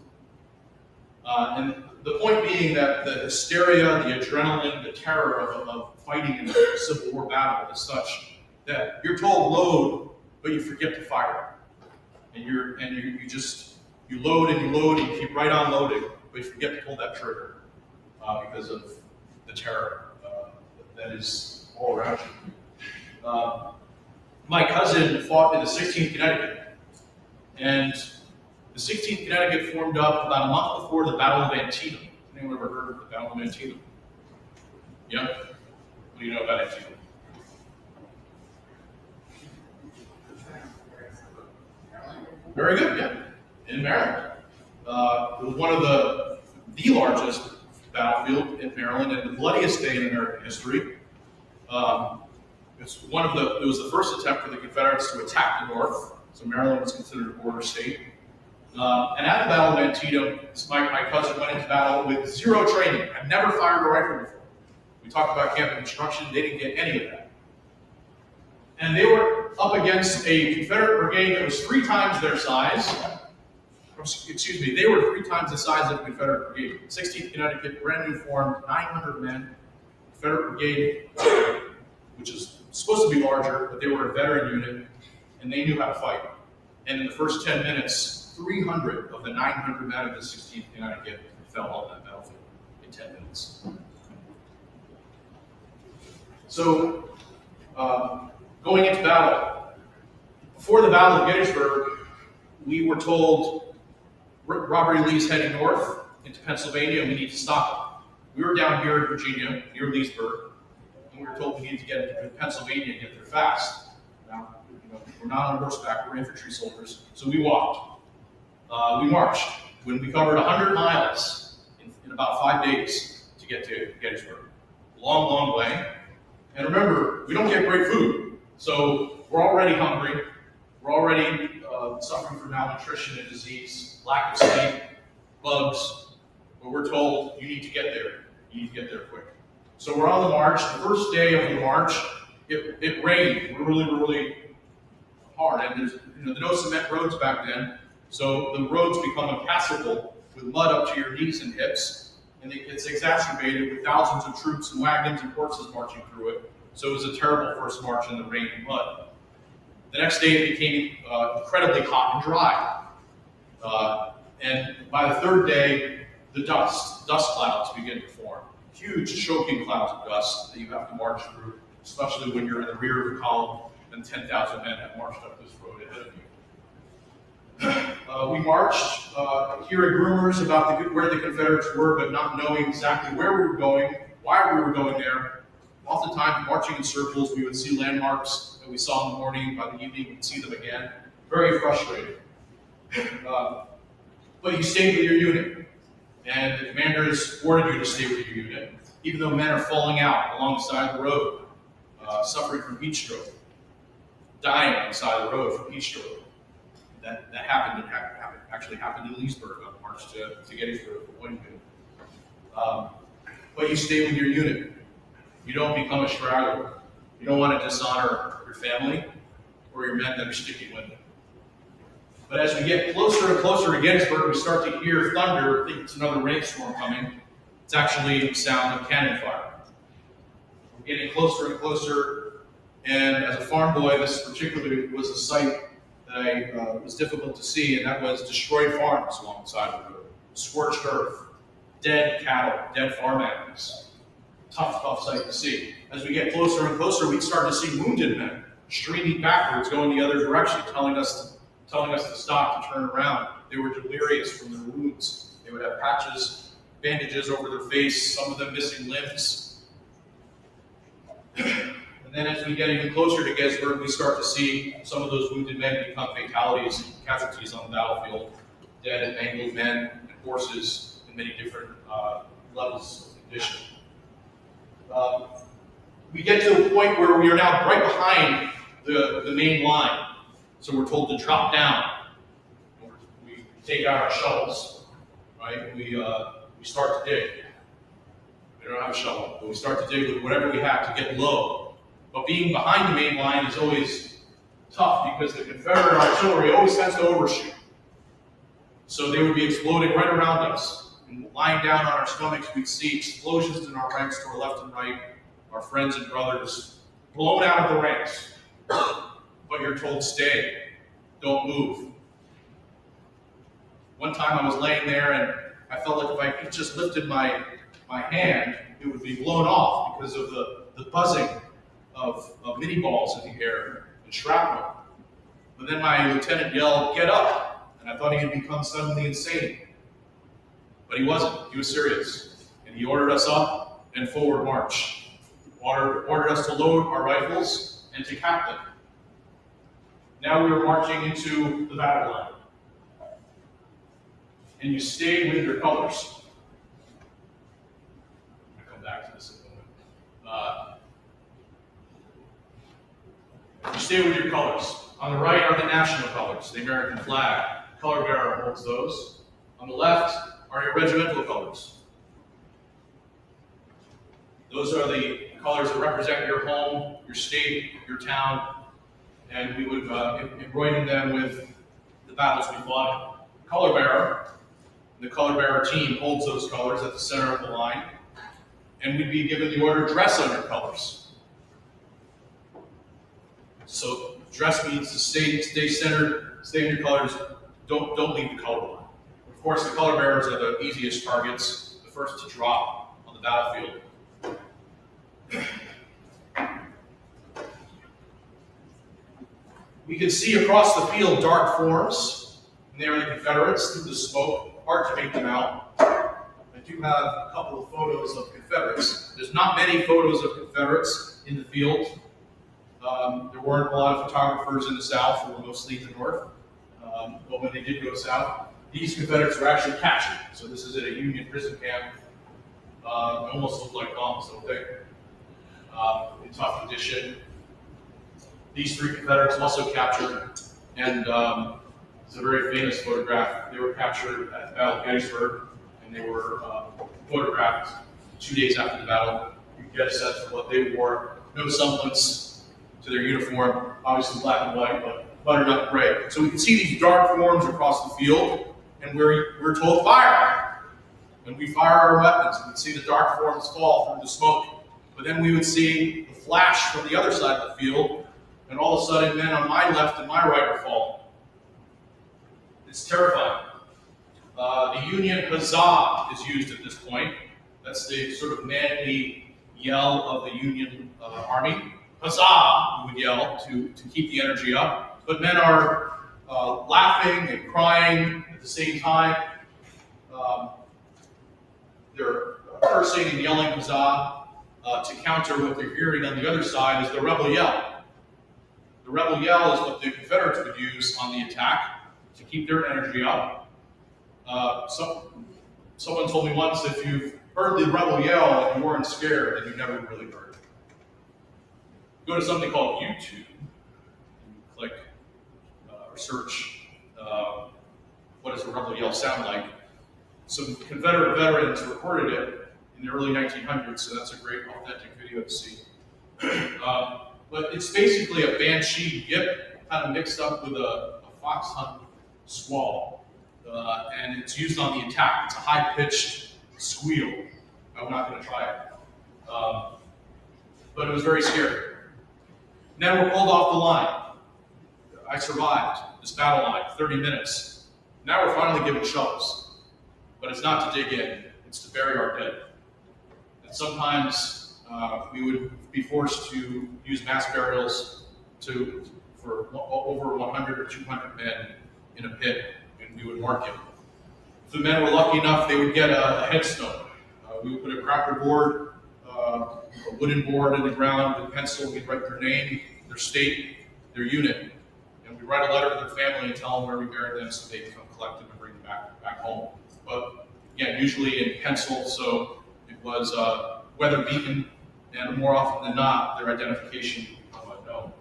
And the point being that the hysteria, the adrenaline, the terror of fighting in a Civil War battle is such that you're told load, but you forget to fire. And you load and you keep right on loading, but you forget to pull that trigger because of the terror that is all around you. My cousin fought in the 16th Connecticut, and the 16th Connecticut formed up about a month before the Battle of Antietam. Anyone ever heard of the Battle of Antietam? Yeah? What do you know about Antietam? Very good, yeah. In Maryland. It was one of the largest battlefield in Maryland and the bloodiest day in American history. It was the first attempt for the Confederates to attack the North, so Maryland was considered a border state. And at the Battle of Antietam, my cousin went into battle with zero training. I'd never fired a rifle before. We talked about camping instruction, they didn't get any of that. And they were up against a Confederate brigade that was 3 times their size. Excuse me, they were 3 times the size of the Confederate brigade. 16th Connecticut, brand new formed, 900 men. Confederate brigade, which is supposed to be larger, but they were a veteran unit, and they knew how to fight. And in the first 10 minutes, 300 of the 900 men of the 16th Connecticut fell on that battlefield in 10 minutes. So, going into battle, before the Battle of Gettysburg, we were told Robert E. Lee's heading north into Pennsylvania and we need to stop him. We were down here in Virginia, near Leesburg, and we were told we needed to get into Pennsylvania and get there fast. Now, we're not on horseback, we're infantry soldiers, so we walked. We marched. When we covered 100 miles in about 5 days to get to Gettysburg. Long, long way. And remember, we don't get great food, so we're already hungry. We're already suffering from malnutrition and disease, lack of sleep, bugs. But we're told, you need to get there. You need to get there quick. So we're on the march. The first day of the march, it rained really, really hard. And there's no cement roads back then. So the roads become impassable with mud up to your knees and hips. and it gets exacerbated with thousands of troops and wagons and horses marching through it. So it was a terrible first march in the rain and mud. The next day it became incredibly hot and dry. And by the third day, the dust clouds begin to form. Huge choking clouds of dust that you have to march through, especially when you're in the rear of the column and 10,000 men have marched up this road ahead of you. We marched, hearing rumors about where the Confederates were, but not knowing exactly where we were going, why we were going there. Oftentimes, marching in circles, we would see landmarks that we saw in the morning. By the evening, we'd see them again. Very frustrating. But you stayed with your unit, and the commanders ordered you to stay with your unit, even though men are falling out along the side of the road, suffering from heat stroke, dying on the side of the road from heat stroke. That happened. It actually happened in Leesburg on the march to Gettysburg for one unit. But you stay with your unit. You don't become a straggler. You don't want to dishonor your family or your men that are sticking with you. But as we get closer and closer to Gettysburg, we start to hear thunder. I think it's another rainstorm coming. It's actually the sound of cannon fire. We're getting closer and closer, and as a farm boy, this particularly was a sight that was difficult to see, and that was destroyed farms along the side of the road, scorched earth, dead cattle, dead farm animals. Tough sight to see. As we get closer and closer, we start to see wounded men streaming backwards, going the other direction, telling us to stop, to turn around. They were delirious from their wounds. They would have patches, bandages over their face, some of them missing limbs. And then as we get even closer to Gettysburg, we start to see some of those wounded men become fatalities, casualties on the battlefield, dead and mangled men and horses in many different levels of condition. We get to a point where we are now right behind the main line. So we're told to drop down. We take out our shovels, right? We start to dig. We don't have a shovel, but we start to dig with whatever we have to get low. But being behind the main line is always tough because the Confederate artillery always has to overshoot. So they would be exploding right around us. And lying down on our stomachs, we'd see explosions in our ranks to our left and right, our friends and brothers blown out of the ranks. But you're told, stay, don't move. One time I was laying there and I felt like if I just lifted my hand, it would be blown off because of the buzzing of mini balls in the air and shrapnel. But then my lieutenant yelled, get up, and I thought he had become suddenly insane. But he wasn't, he was serious. And he ordered us up and forward march. Ordered us to load our rifles and to cap them. Now we were marching into the battle line. And you stayed with your colors. I'll come back to this in a moment. You stay with your colors. On the right are the national colors, the American flag. The color bearer holds those. On the left are your regimental colors. Those are the colors that represent your home, your state, your town, and we would embroider them with the battles we fought. The color bearer team holds those colors at the center of the line, and we'd be given the order, dress on your colors. So dress means to stay centered, stay in your colors, don't leave the color line. Of course, the color bearers are the easiest targets, the first to drop on the battlefield. We can see across the field dark forms, and they are the Confederates through the smoke. Hard to make them out. I do have a couple of photos of Confederates. There's not many photos of Confederates in the field. There weren't a lot of photographers in the South, who were mostly in the North. But when they did go south, these Confederates were actually captured. So this is at a Union prison camp. They almost look like bombs, don't they? In tough condition. These three Confederates also captured, and it's a very famous photograph. They were captured at the Battle of Gettysburg, and they were photographed 2 days after the battle. You can get a sense of what they wore. No semblance to their uniform, obviously black and white, but butternut gray. So we can see these dark forms across the field, and we're told fire. and we fire our weapons, and we'd see the dark forms fall through the smoke. But then we would see the flash from the other side of the field, and all of a sudden men on my left and my right would fall. It's terrifying. The Union huzzah is used at this point. That's the sort of manly yell of the Union Army. Huzzah, we would yell to keep the energy up. But men are laughing and crying at the same time. They're cursing and yelling huzzah to counter what they're hearing on the other side is the rebel yell. The rebel yell is what the Confederates would use on the attack to keep their energy up. Someone told me once, if you've heard the rebel yell and you weren't scared, then you never really heard it. Go to something called YouTube, and click or search what does a rebel yell sound like. Some Confederate veterans recorded it in the early 1900s, so that's a great authentic video to see. But it's basically a banshee yip kind of mixed up with a fox hunt squall. And it's used on the attack. It's a high-pitched squeal. I'm not going to try it. But it was very scary. Then we're pulled off the line. I survived this battle line, 30 minutes. Now we're finally given shovels. But it's not to dig in, it's to bury our dead. And sometimes we would be forced to use mass burials for over 100 or 200 men in a pit, and we would mark it. If the men were lucky enough, they would get a headstone. We would put a cracker board, a wooden board in the ground with pencil. We'd write their name, their state, their unit, and we'd write a letter to their family and tell them where we buried them so they could come collect them and bring them back home. But again, usually in pencil, so it was weather beaten, and more often than not, their identification would become unknown.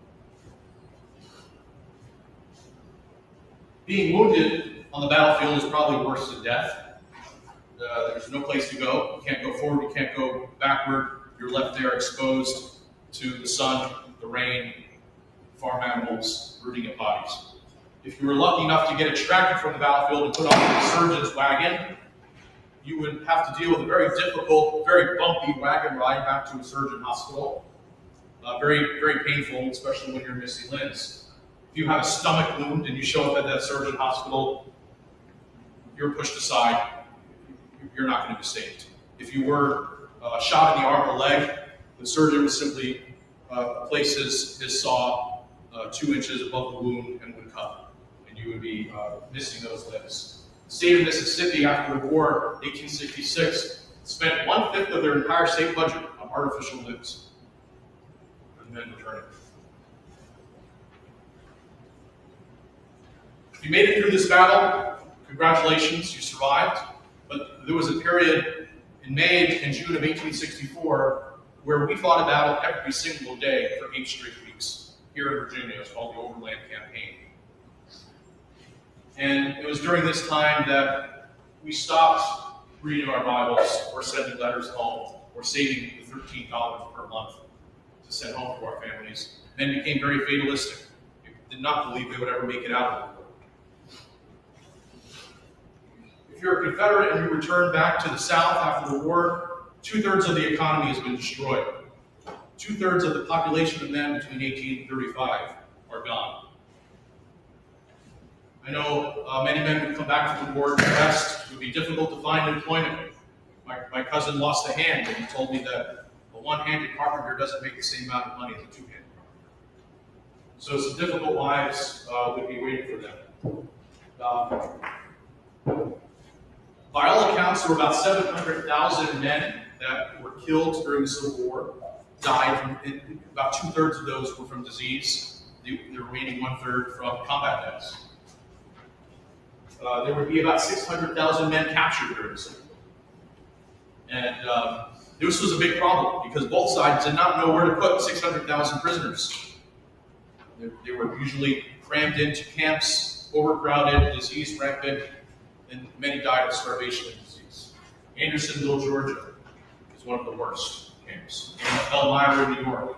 Being wounded on the battlefield is probably worse than death. There's no place to go. You can't go forward, you can't go backward. You're left there exposed to the sun, the rain, farm animals, rooting at bodies. If you were lucky enough to get extracted from the battlefield and put on the surgeon's wagon, you would have to deal with a very difficult, very bumpy wagon ride back to a surgeon hospital. Very, very painful, especially when you're missing limbs. If you have a stomach wound and you show up at that surgeon hospital, you're pushed aside. You're not going to be saved. If you were shot in the arm or leg, the surgeon would simply place his saw 2 inches above the wound and would cut, and you would be missing those limbs. The state of Mississippi after the war, 1866, spent 1/5 of their entire state budget on artificial limbs and then returning. If you made it through this battle, congratulations, you survived. But there was a period in May and June of 1864 where we fought a battle every single day for 8 straight weeks here in Virginia. It's called the Overland Campaign. And it was during this time that we stopped reading our Bibles or sending letters home or saving the $13 per month to send home to our families. Men became very fatalistic. They did not believe they would ever make it out of the war. If you're a Confederate and you return back to the South after the war, 2/3 of the economy has been destroyed. 2/3 of the population of men between 18 and 35 are gone. I know many men would come back from the war depressed. It would be difficult to find employment. My cousin lost a hand, and he told me that a one-handed carpenter doesn't make the same amount of money as a two-handed carpenter. So some difficult lives would be waiting for them. By all accounts, there were about 700,000 men that were killed during the Civil War, died. About 2/3 of those were from disease. The remaining 1/3 from combat deaths. There would be about 600,000 men captured during the Civil War. And this was a big problem because both sides did not know where to put 600,000 prisoners. They were usually crammed into camps, overcrowded, disease rampant, and many died of starvation and disease. Andersonville, Georgia is one of the worst camps. And Elmira, New York,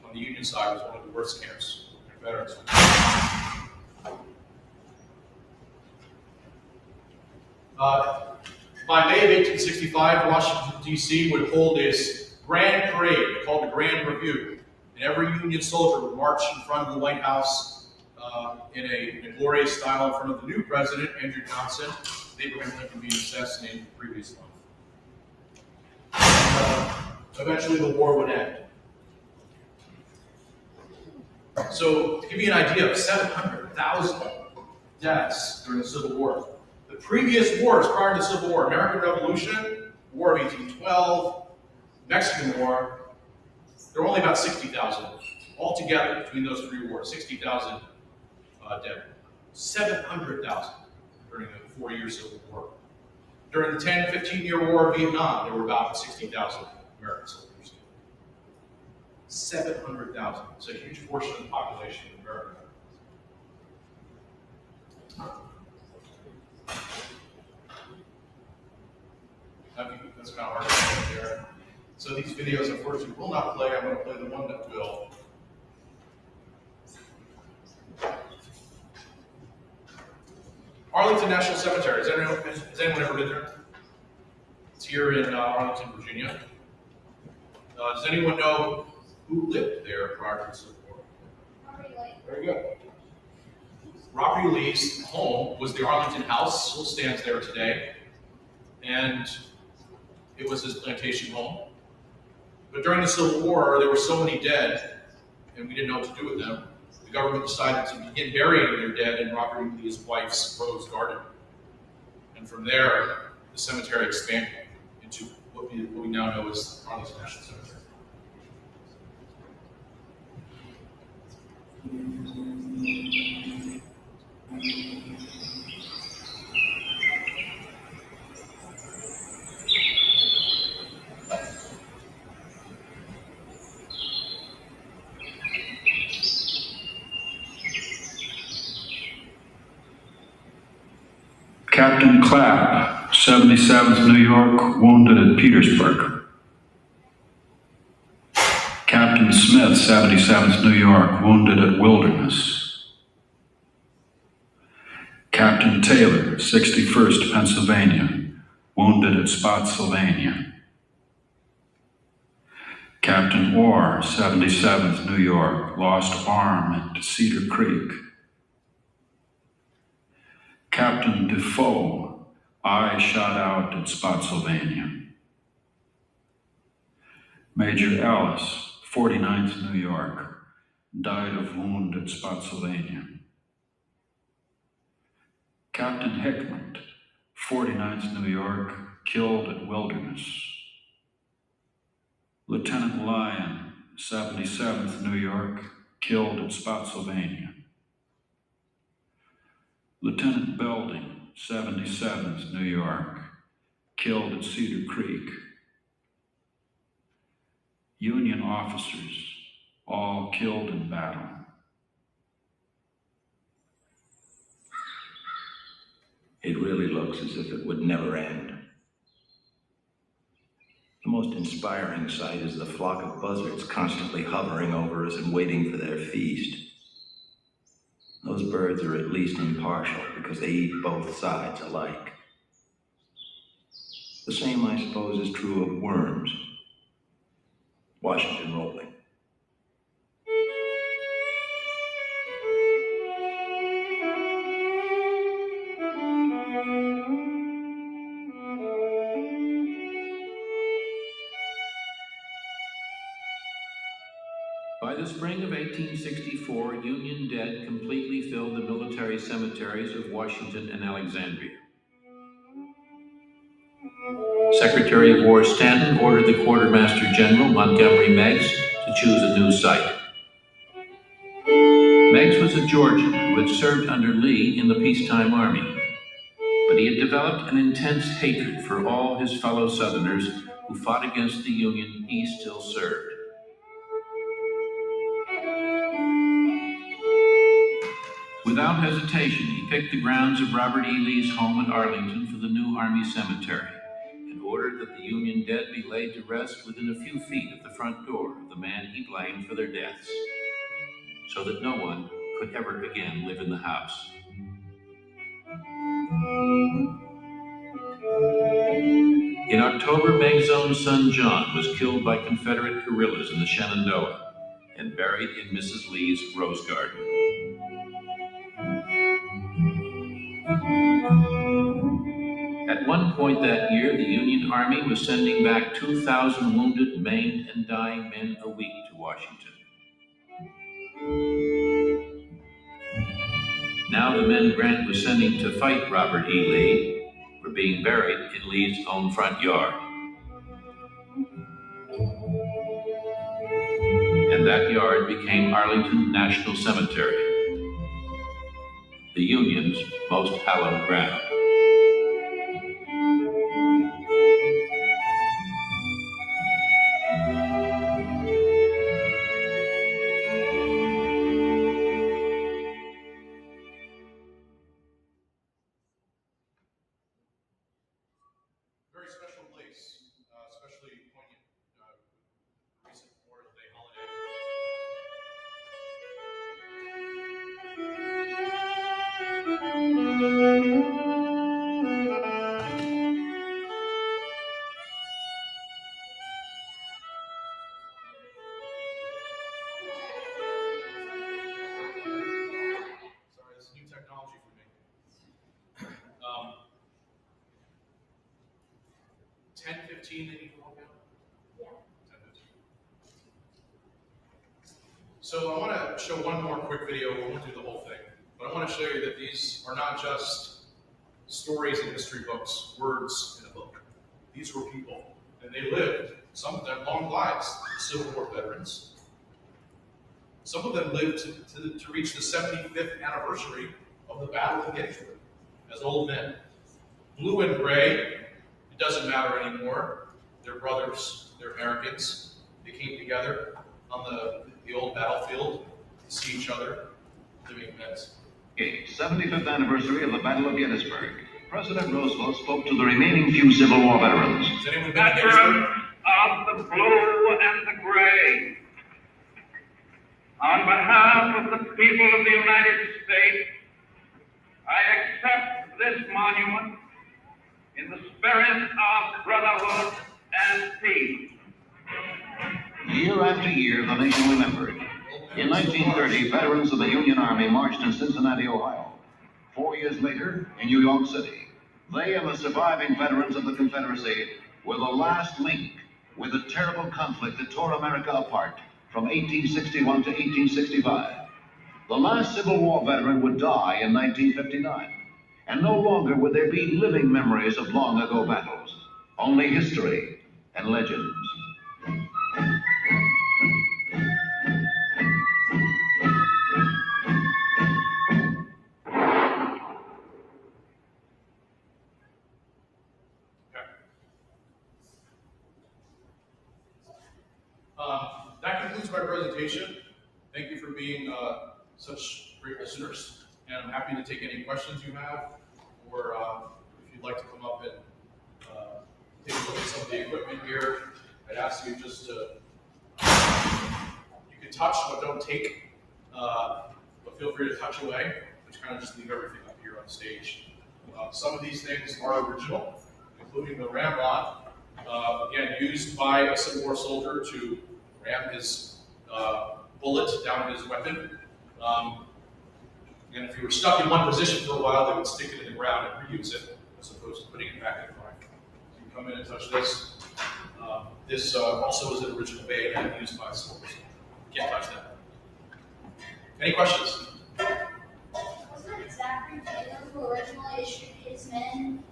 on the Union side, was one of the worst camps for Confederates. By May of 1865, Washington, D.C. would hold its grand parade called the Grand Review. And every Union soldier would march in front of the White House in a glorious style in front of the new president, Andrew Johnson, with Abraham Lincoln being assassinated the previous month. Eventually the war would end. So to give you an idea of 700,000 deaths during the Civil War. The previous wars prior to the Civil War, American Revolution, War of 1812, Mexican War, there were only about 60,000 altogether between those three wars, 60,000 dead. 700,000 during the 4-year Civil War. During the 10, 15-year War of Vietnam, there were about 60,000 American soldiers. 700,000. It's a huge portion of the population of America. That's kind of hard to say there. So these videos, unfortunately, will not play. I'm going to play the one that will. Arlington National Cemetery. Has anyone ever been there? It's here in Arlington, Virginia. Does anyone know who lived there prior to the Civil War? Robert E. Lee. Very good. Robert E. Lee's home was the Arlington House, still stands there today, and it was his plantation home. But during the Civil War, there were so many dead, and we didn't know what to do with them. The government decided to begin burying their dead in Robert E. Lee's wife's rose garden. And from there, the cemetery expanded into what we now know as Arlington National Cemetery. Captain Clapp, 77th New York, wounded at Petersburg. Captain Smith, 77th New York, wounded at Wilderness. Captain Taylor, 61st Pennsylvania, wounded at Spotsylvania. Captain Orr, 77th New York, lost arm at Cedar Creek. Captain Defoe, eye shot out at Spotsylvania. Major Ellis, 49th New York, died of wound at Spotsylvania. Captain Hickman, 49th New York, killed at Wilderness. Lieutenant Lyon, 77th New York, killed at Spotsylvania. Lieutenant Belding, 77th New York, killed at Cedar Creek. Union officers, all killed in battle. It really looks as if it would never end. The most inspiring sight is the flock of buzzards constantly hovering over us and waiting for their feast. Those birds are at least impartial because they eat both sides alike. The same, I suppose, is true of worms. Washington rolling. By the spring of 1864, Union dead completely filled the military cemeteries of Washington and Alexandria. Secretary of War Stanton ordered the Quartermaster General, Montgomery Meigs, to choose a new site. Meigs was a Georgian who had served under Lee in the peacetime army, but he had developed an intense hatred for all his fellow Southerners who fought against the Union he still served. Without hesitation, he picked the grounds of Robert E. Lee's home in Arlington for the new Army cemetery and ordered that the Union dead be laid to rest within a few feet of the front door of the man he blamed for their deaths, so that no one could ever again live in the house. October, Meng's own son John was killed by Confederate guerrillas in the Shenandoah and buried in Mrs. Lee's rose garden. At one point that year, the Union Army was sending back 2,000 wounded, maimed, and dying men a week to Washington. Now the men Grant was sending to fight Robert E. Lee were being buried in Lee's own front yard. And that yard became Arlington National Cemetery, the Union's most hallowed ground. Very special place, especially poignant recent Memorial Day holiday. Sorry, this is new technology for me. 10:15, they need to walk out? Yeah. 10:15. So I want to show one more quick video. We won't do the whole thing. But I want to show you that these are not just stories in history books, words in a book. These were people. And they lived, some of them, long lives, Civil War veterans. Some of them lived to reach the 75th anniversary of the Battle of Gettysburg as old men. Blue and gray, it doesn't matter anymore. They're brothers, they're Americans. They came together on the old battlefield to see each other, living events. 75th anniversary of the Battle of Gettysburg. President Roosevelt spoke to the remaining few Civil War veterans. Has anyone been to Gettysburg? Of the blue and the gray, on behalf of the people of the United States, I accept this monument in the spirit of brotherhood and peace. Year after year, the nation remembered. In 1930, veterans of the Union Army marched in Cincinnati, Ohio. 4 years later, in New York City, they and the surviving veterans of the Confederacy were the last link with the terrible conflict that tore America apart from 1861 to 1865. The last Civil War veteran would die in 1959, and no longer would there be living memories of long ago battles, only history and legends. That concludes my presentation. Thank you for being such great listeners, and I'm happy to take any questions you have, or if you'd like to come up and take a look at some of the equipment here. I'd ask you just to, you can touch but don't take, but feel free to touch away. Just kind of just leave everything up here on stage. Some of these things are original, including the ramrod, again, used by a Civil War soldier to ram his bullet down his weapon. And if you were stuck in one position for a while, they would stick it in the ground and reuse it, as opposed to putting it back in the fire. So you come in and touch this. This also is an original bayonet used by soldiers. Can't touch that. Any questions? Wasn't Zachary Taylor who originally issued his men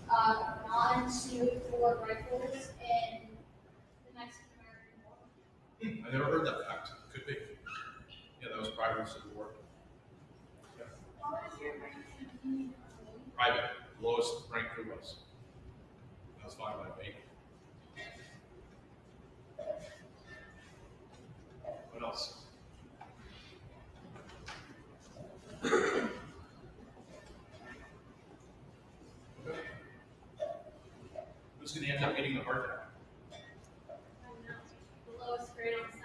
non-smooth-bore rifles in the Mexican-American War? I never heard that fact. Could be. Yeah, that was prior to the Civil War. Yeah. What was your rank? Private. Lowest rank there was. That was fine by me. What else? Okay. Who's going to end up getting the heart attack? The lowest grade on Sunday.